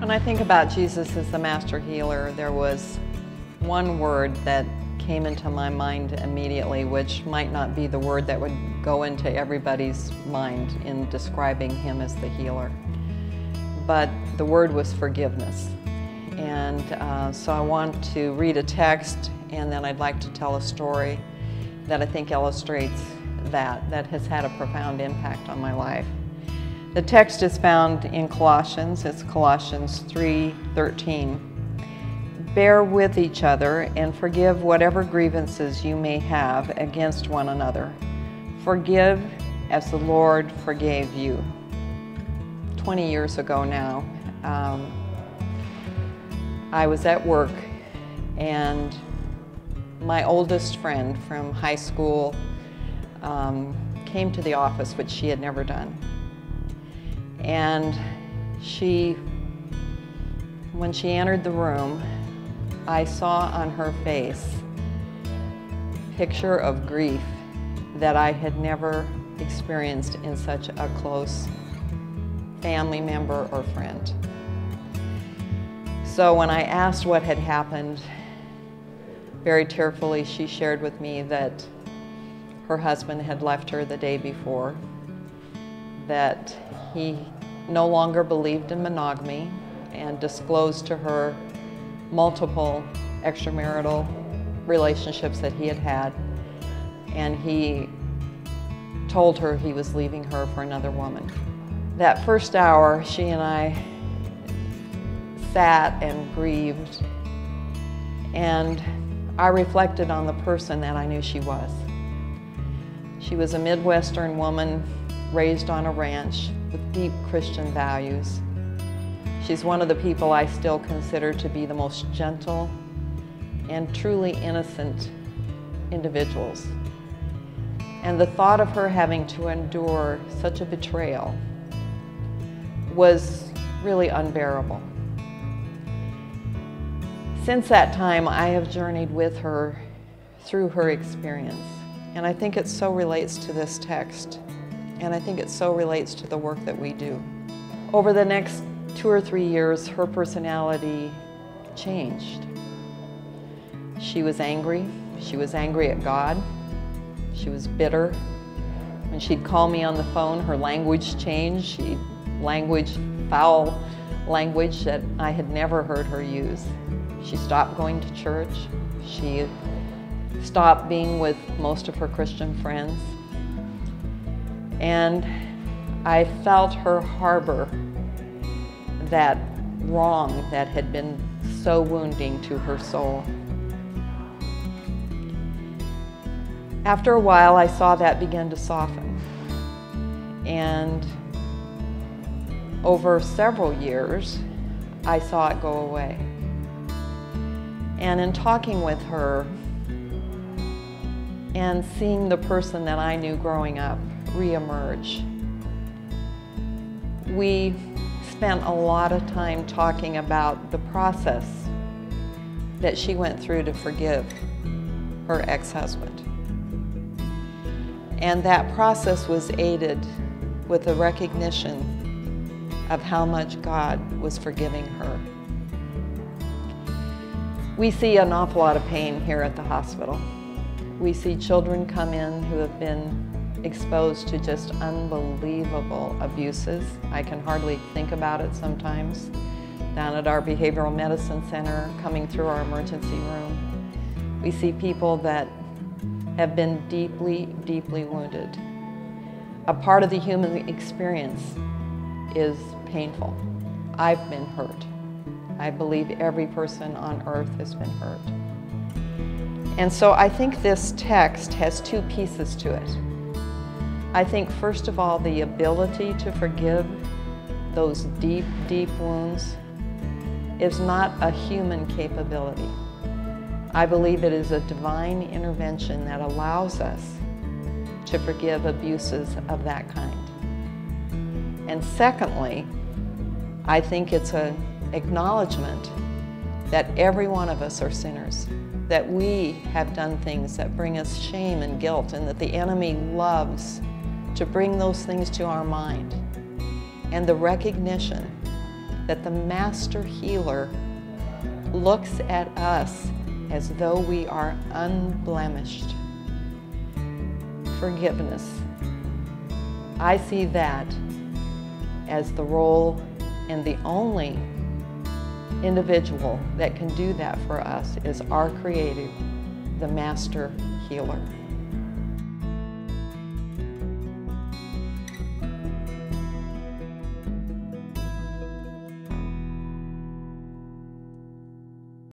When I think about Jesus as the master healer, there was one word that came into my mind immediately, which might not be the word that would go into everybody's mind in describing him as the healer. But the word was forgiveness. And so I want to read a text, and then I'd like to tell a story that I think illustrates that has had a profound impact on my life. The text is found in Colossians. It's Colossians 3:13. Bear with each other and forgive whatever grievances you may have against one another. Forgive as the Lord forgave you. 20 years ago now, I was at work, and my oldest friend from high school came to the office, which she had never done. And when she entered the room, I saw on her face a picture of grief that I had never experienced in such a close family member or friend. So when I asked what had happened, very tearfully she shared with me that her husband had left her the day before, that he no longer believed in monogamy, and disclosed to her multiple extramarital relationships that he had had, and he told her he was leaving her for another woman. That first hour, she and I sat and grieved, and I reflected on the person that I knew she was. She was a Midwestern woman raised on a ranch with deep Christian values. She's one of the people I still consider to be the most gentle and truly innocent individuals. And the thought of her having to endure such a betrayal was really unbearable. Since that time, I have journeyed with her through her experience. And I think it so relates to this text. And I think it so relates to the work that we do. Over the next 2 or 3 years, her personality changed. She was angry. She was angry at God. She was bitter. When she'd call me on the phone, her language changed. Foul language that I had never heard her use. She stopped going to church. She stopped being with most of her Christian friends. And I felt her harbor that wrong that had been so wounding to her soul. After a while, I saw that begin to soften. And over several years, I saw it go away. And in talking with her and seeing the person that I knew growing up reemerge, we spent a lot of time talking about the process that she went through to forgive her ex-husband. And that process was aided with a recognition of how much God was forgiving her. We see an awful lot of pain here at the hospital. We see children come in who have been exposed to just unbelievable abuses. I can hardly think about it sometimes. Down at our behavioral medicine center, coming through our emergency room, we see people that have been deeply, deeply wounded. A part of the human experience is painful. I've been hurt. I believe every person on earth has been hurt. And so I think this text has two pieces to it. I think, first of all, the ability to forgive those deep, deep wounds is not a human capability. I believe it is a divine intervention that allows us to forgive abuses of that kind. And secondly, I think it's an acknowledgement that every one of us are sinners, that we have done things that bring us shame and guilt, and that the enemy loves to bring those things to our mind. And the recognition that the Master Healer looks at us as though we are unblemished. Forgiveness. I see that as the role, and the only individual that can do that for us is our Creator, the Master Healer.